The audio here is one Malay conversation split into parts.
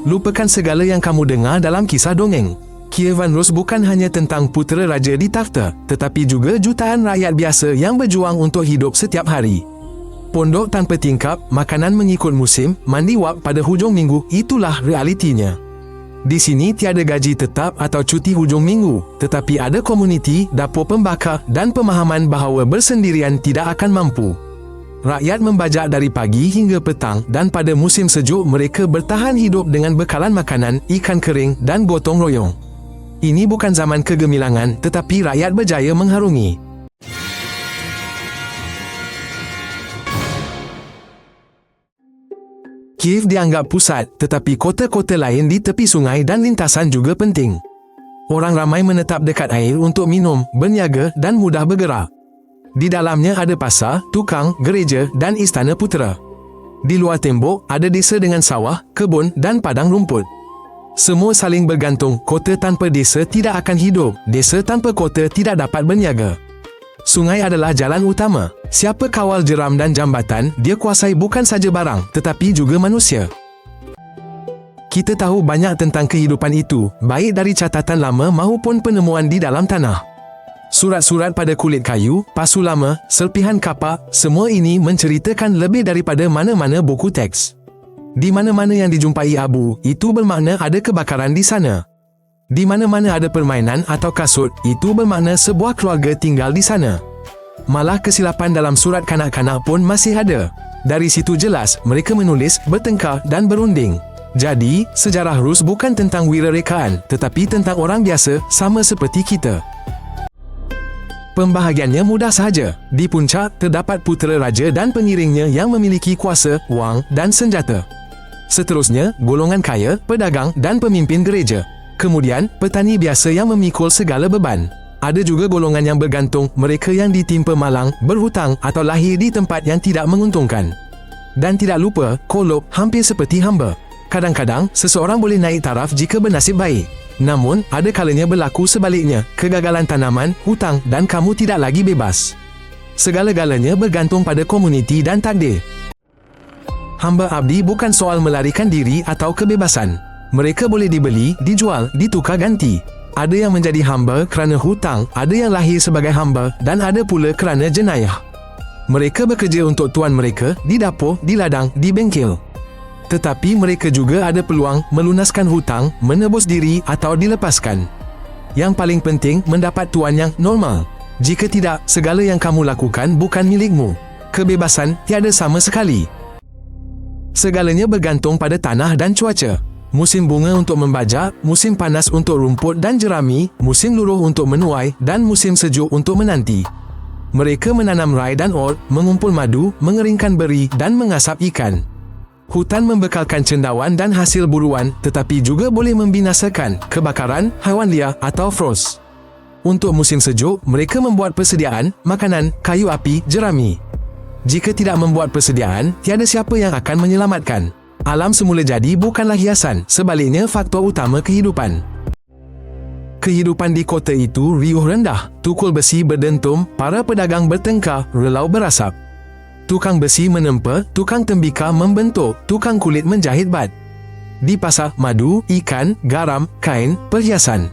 Lupakan segala yang kamu dengar dalam kisah dongeng. Kievan Rus bukan hanya tentang putera raja di takhta, tetapi juga jutaan rakyat biasa yang berjuang untuk hidup setiap hari. Pondok tanpa tingkap, makanan mengikut musim, mandi wak pada hujung minggu, itulah realitinya. Di sini tiada gaji tetap atau cuti hujung minggu, tetapi ada komuniti, dapur pembakar dan pemahaman bahawa bersendirian tidak akan mampu. Rakyat membajak dari pagi hingga petang dan pada musim sejuk mereka bertahan hidup dengan bekalan makanan, ikan kering dan gotong royong. Ini bukan zaman kegemilangan, tetapi rakyat berjaya mengharungi. Kiev dianggap pusat, tetapi kota-kota lain di tepi sungai dan lintasan juga penting. Orang ramai menetap dekat air untuk minum, berniaga dan mudah bergerak. Di dalamnya ada pasar, tukang, gereja dan istana putera. Di luar tembok, ada desa dengan sawah, kebun dan padang rumput. Semua saling bergantung, kota tanpa desa tidak akan hidup, desa tanpa kota tidak dapat berniaga. Sungai adalah jalan utama. Siapa kawal jeram dan jambatan, dia kuasai bukan saja barang, tetapi juga manusia. Kita tahu banyak tentang kehidupan itu, baik dari catatan lama maupun penemuan di dalam tanah. Surat-surat pada kulit kayu, pasu lama, serpihan kapak, semua ini menceritakan lebih daripada mana-mana buku teks. Di mana-mana yang dijumpai abu, itu bermakna ada kebakaran di sana. Di mana-mana ada permainan atau kasut, itu bermakna sebuah keluarga tinggal di sana. Malah kesilapan dalam surat kanak-kanak pun masih ada. Dari situ jelas, mereka menulis, bertengkar dan berunding. Jadi, sejarah Rus bukan tentang wirarekaan, tetapi tentang orang biasa, sama seperti kita. Pembahagiannya mudah sahaja. Di puncak, terdapat putera raja dan pengiringnya yang memiliki kuasa, wang dan senjata. Seterusnya, golongan kaya, pedagang dan pemimpin gereja. Kemudian, petani biasa yang memikul segala beban. Ada juga golongan yang bergantung, mereka yang ditimpa malang, berhutang atau lahir di tempat yang tidak menguntungkan. Dan tidak lupa, kolop hampir seperti hamba. Kadang-kadang, seseorang boleh naik taraf jika bernasib baik. Namun, ada kalanya berlaku sebaliknya, kegagalan tanaman, hutang dan kamu tidak lagi bebas. Segala-galanya bergantung pada komuniti dan takdir. Hamba abdi bukan soal melarikan diri atau kebebasan. Mereka boleh dibeli, dijual, ditukar ganti. Ada yang menjadi hamba kerana hutang, ada yang lahir sebagai hamba dan ada pula kerana jenayah. Mereka bekerja untuk tuan mereka, di dapur, di ladang, di bengkel. Tetapi mereka juga ada peluang melunaskan hutang, menebus diri atau dilepaskan. Yang paling penting, mendapat tuan yang normal. Jika tidak, segala yang kamu lakukan bukan milikmu. Kebebasan tiada sama sekali. Segalanya bergantung pada tanah dan cuaca. Musim bunga untuk membajak, musim panas untuk rumput dan jerami, musim luruh untuk menuai dan musim sejuk untuk menanti. Mereka menanam rai dan oat, mengumpul madu, mengeringkan beri dan mengasap ikan. Hutan membekalkan cendawan dan hasil buruan, tetapi juga boleh membinasakan kebakaran, haiwan liar atau frost. Untuk musim sejuk, mereka membuat persediaan, makanan, kayu api, jerami. Jika tidak membuat persediaan, tiada siapa yang akan menyelamatkan. Alam semula jadi bukanlah hiasan, sebaliknya faktor utama kehidupan. Kehidupan di kota itu riuh rendah, tukul besi berdentum, para pedagang bertengkar, relau berasap. Tukang besi menempa, tukang tembikar membentuk, tukang kulit menjahit bat. Di pasar, madu, ikan, garam, kain, perhiasan.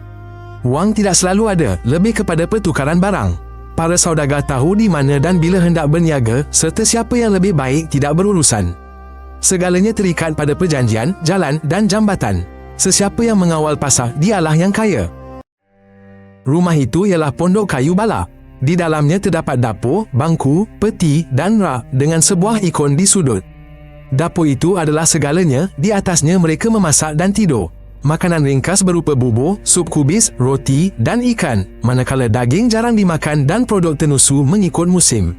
Wang tidak selalu ada, lebih kepada pertukaran barang. Para saudagar tahu di mana dan bila hendak berniaga, serta siapa yang lebih baik tidak berurusan. Segalanya terikat pada perjanjian, jalan dan jambatan. Sesiapa yang mengawal pasar, dialah yang kaya. Rumah itu ialah pondok kayu balak. Di dalamnya terdapat dapur, bangku, peti dan rak dengan sebuah ikon di sudut. Dapur itu adalah segalanya, di atasnya mereka memasak dan tidur. Makanan ringkas berupa bubur, sup kubis, roti dan ikan, manakala daging jarang dimakan dan produk tenusu mengikut musim.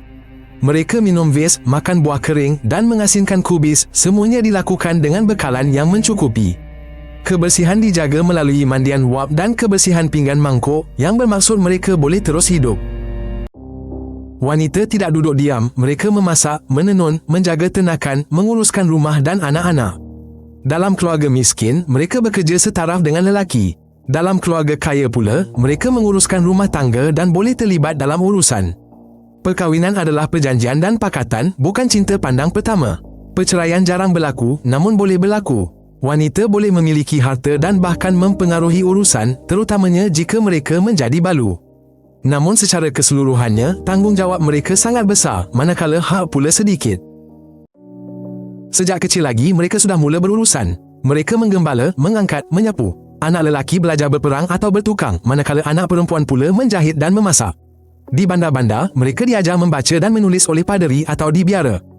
Mereka minum vis, makan buah kering dan mengasinkan kubis, semuanya dilakukan dengan bekalan yang mencukupi. Kebersihan dijaga melalui mandian wap dan kebersihan pinggan mangkuk yang bermaksud mereka boleh terus hidup. Wanita tidak duduk diam, mereka memasak, menenun, menjaga ternakan, menguruskan rumah dan anak-anak. Dalam keluarga miskin, mereka bekerja setaraf dengan lelaki. Dalam keluarga kaya pula, mereka menguruskan rumah tangga dan boleh terlibat dalam urusan. Perkahwinan adalah perjanjian dan pakatan, bukan cinta pandang pertama. Perceraian jarang berlaku, namun boleh berlaku. Wanita boleh memiliki harta dan bahkan mempengaruhi urusan, terutamanya jika mereka menjadi balu. Namun secara keseluruhannya, tanggungjawab mereka sangat besar, manakala hak pula sedikit. Sejak kecil lagi, mereka sudah mula berurusan. Mereka menggembala, mengangkat, menyapu. Anak lelaki belajar berperang atau bertukang, manakala anak perempuan pula menjahit dan memasak. Di bandar-bandar, mereka diajar membaca dan menulis oleh paderi atau dibiara.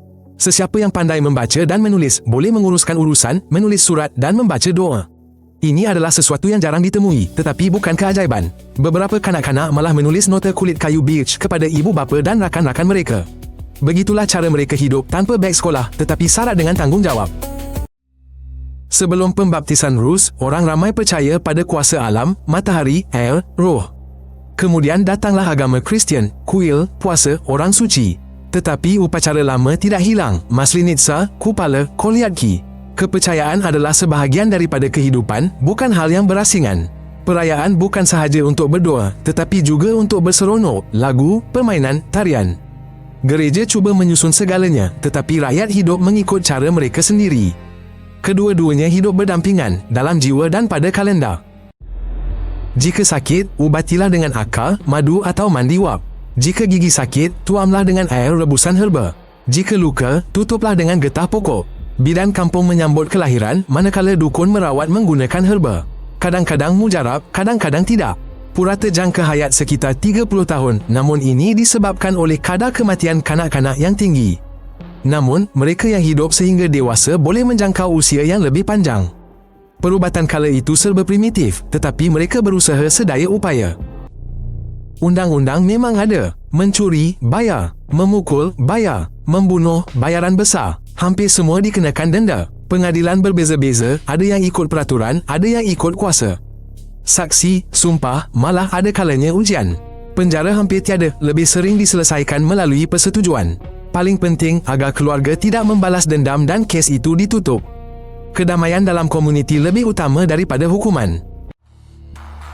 Sesiapa yang pandai membaca dan menulis boleh menguruskan urusan, menulis surat dan membaca doa. Ini adalah sesuatu yang jarang ditemui, tetapi bukan keajaiban. Beberapa kanak-kanak malah menulis nota kulit kayu birch kepada ibu bapa dan rakan-rakan mereka. Begitulah cara mereka hidup tanpa beg sekolah, tetapi syarat dengan tanggungjawab. Sebelum pembaptisan Rus, orang ramai percaya pada kuasa alam, matahari, air, roh. Kemudian datanglah agama Kristian, kuil, puasa, orang suci. Tetapi upacara lama tidak hilang, Maslenitsa, Kupala, Kolyatki. Kepercayaan adalah sebahagian daripada kehidupan, bukan hal yang berasingan. Perayaan bukan sahaja untuk berdoa, tetapi juga untuk berseronok, lagu, permainan, tarian. Gereja cuba menyusun segalanya, tetapi rakyat hidup mengikut cara mereka sendiri. Kedua-duanya hidup berdampingan, dalam jiwa dan pada kalendar. Jika sakit, ubatilah dengan akar, madu atau mandi wap. Jika gigi sakit, tuamlah dengan air rebusan herba. Jika luka, tutuplah dengan getah pokok. Bidan kampung menyambut kelahiran, manakala dukun merawat menggunakan herba. Kadang-kadang mujarab, kadang-kadang tidak. Purata jangka hayat sekitar 30 tahun, namun ini disebabkan oleh kadar kematian kanak-kanak yang tinggi. Namun, mereka yang hidup sehingga dewasa boleh menjangkau usia yang lebih panjang. Perubatan kala itu serba primitif, tetapi mereka berusaha sedaya upaya. Undang-undang memang ada. Mencuri, bayar. Memukul, bayar. Membunuh, bayaran besar. Hampir semua dikenakan denda. Pengadilan berbeza-beza, ada yang ikut peraturan, ada yang ikut kuasa. Saksi, sumpah, malah ada kalanya ujian. Penjara hampir tiada, lebih sering diselesaikan melalui persetujuan. Paling penting agar keluarga tidak membalas dendam dan kes itu ditutup. Kedamaian dalam komuniti lebih utama daripada hukuman.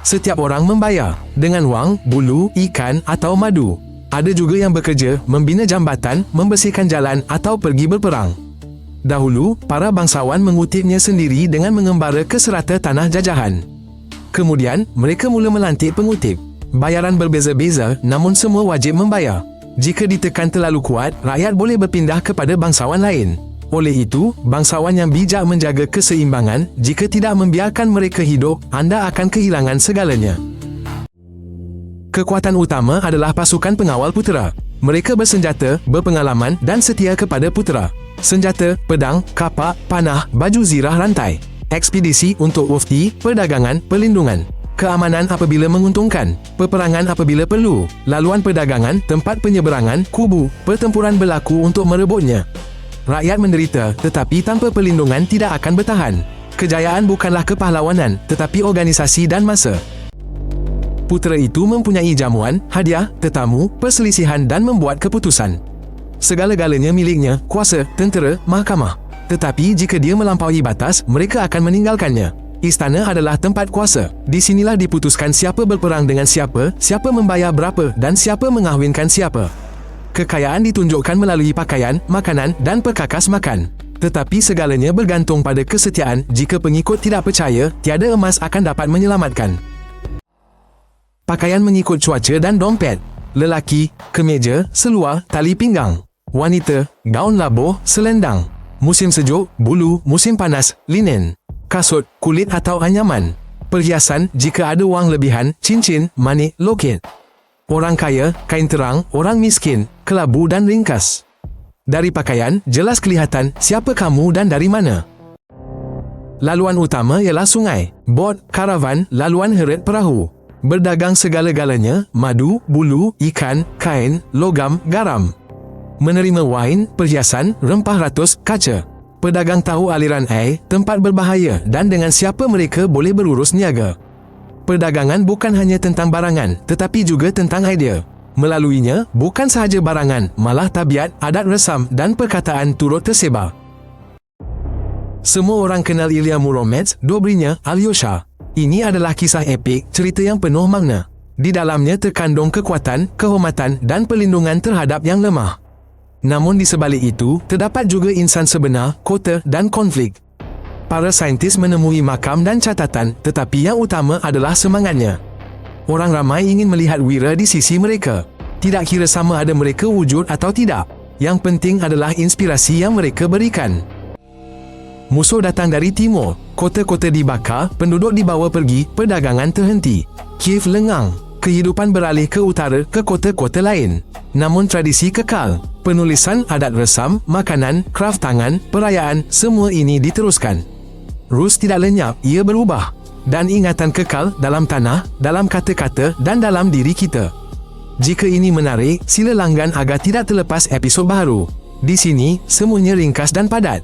Setiap orang membayar dengan wang, bulu, ikan atau madu. Ada juga yang bekerja, membina jambatan, membersihkan jalan atau pergi berperang. Dahulu, para bangsawan mengutipnya sendiri dengan mengembara ke serata tanah jajahan. Kemudian, mereka mula melantik pengutip. Bayaran berbeza-beza, namun semua wajib membayar. Jika ditekan terlalu kuat, rakyat boleh berpindah kepada bangsawan lain. Oleh itu, bangsawan yang bijak menjaga keseimbangan. Jika tidak membiarkan mereka hidup, anda akan kehilangan segalanya. Kekuatan utama adalah pasukan pengawal putera. Mereka bersenjata, berpengalaman dan setia kepada putera. Senjata, pedang, kapak, panah, baju zirah rantai. Ekspedisi untuk wafdi, perdagangan, perlindungan. Keamanan apabila menguntungkan. Peperangan apabila perlu. Laluan perdagangan, tempat penyeberangan, kubu. Pertempuran berlaku untuk merebutnya. Rakyat menderita, tetapi tanpa perlindungan tidak akan bertahan. Kejayaan bukanlah kepahlawanan, tetapi organisasi dan masa. Putera itu mempunyai jamuan, hadiah, tetamu, perselisihan dan membuat keputusan. Segala-galanya miliknya, kuasa, tentera, mahkamah. Tetapi jika dia melampaui batas, mereka akan meninggalkannya. Istana adalah tempat kuasa. Di sinilah diputuskan siapa berperang dengan siapa, siapa membayar berapa dan siapa mengahwinkan siapa. Kekayaan ditunjukkan melalui pakaian, makanan dan perkakas makan. Tetapi segalanya bergantung pada kesetiaan. Jika pengikut tidak percaya, tiada emas akan dapat menyelamatkan. Pakaian mengikut cuaca dan dompet. Lelaki, kemeja, seluar, tali pinggang. Wanita, gaun labuh, selendang. Musim sejuk, bulu, musim panas, linen. Kasut, kulit atau anyaman. Perhiasan, jika ada wang lebihan, cincin, manik, loket. Orang kaya, kain terang, orang miskin, kelabu dan ringkas. Dari pakaian, jelas kelihatan siapa kamu dan dari mana. Laluan utama ialah sungai, bot, karavan, laluan heret perahu. Berdagang segala-galanya, madu, bulu, ikan, kain, logam, garam. Menerima wain, perhiasan, rempah ratus, kaca. Pedagang tahu aliran air, tempat berbahaya dan dengan siapa mereka boleh berurus niaga. Perdagangan bukan hanya tentang barangan, tetapi juga tentang idea. Melaluinya, bukan sahaja barangan, malah tabiat, adat resam dan perkataan turut tersebar. Semua orang kenal Ilya Muromets, Dobrina, Alyosha. Ini adalah kisah epik, cerita yang penuh makna. Di dalamnya terkandung kekuatan, kehormatan dan perlindungan terhadap yang lemah. Namun di sebalik itu, terdapat juga insan sebenar, kota dan konflik. Para saintis menemui makam dan catatan, tetapi yang utama adalah semangatnya. Orang ramai ingin melihat Wira di sisi mereka. Tidak kira sama ada mereka wujud atau tidak. Yang penting adalah inspirasi yang mereka berikan. Musuh datang dari timur, kota-kota dibakar, penduduk dibawa pergi, perdagangan terhenti. Kiev lengang, kehidupan beralih ke utara ke kota-kota lain. Namun tradisi kekal, penulisan adat resam, makanan, kraf tangan, perayaan, semua ini diteruskan. Rus tidak lenyap, ia berubah. Dan ingatan kekal dalam tanah, dalam kata-kata dan dalam diri kita. Jika ini menarik, sila langgan agar tidak terlepas episod baru. Di sini, semuanya ringkas dan padat.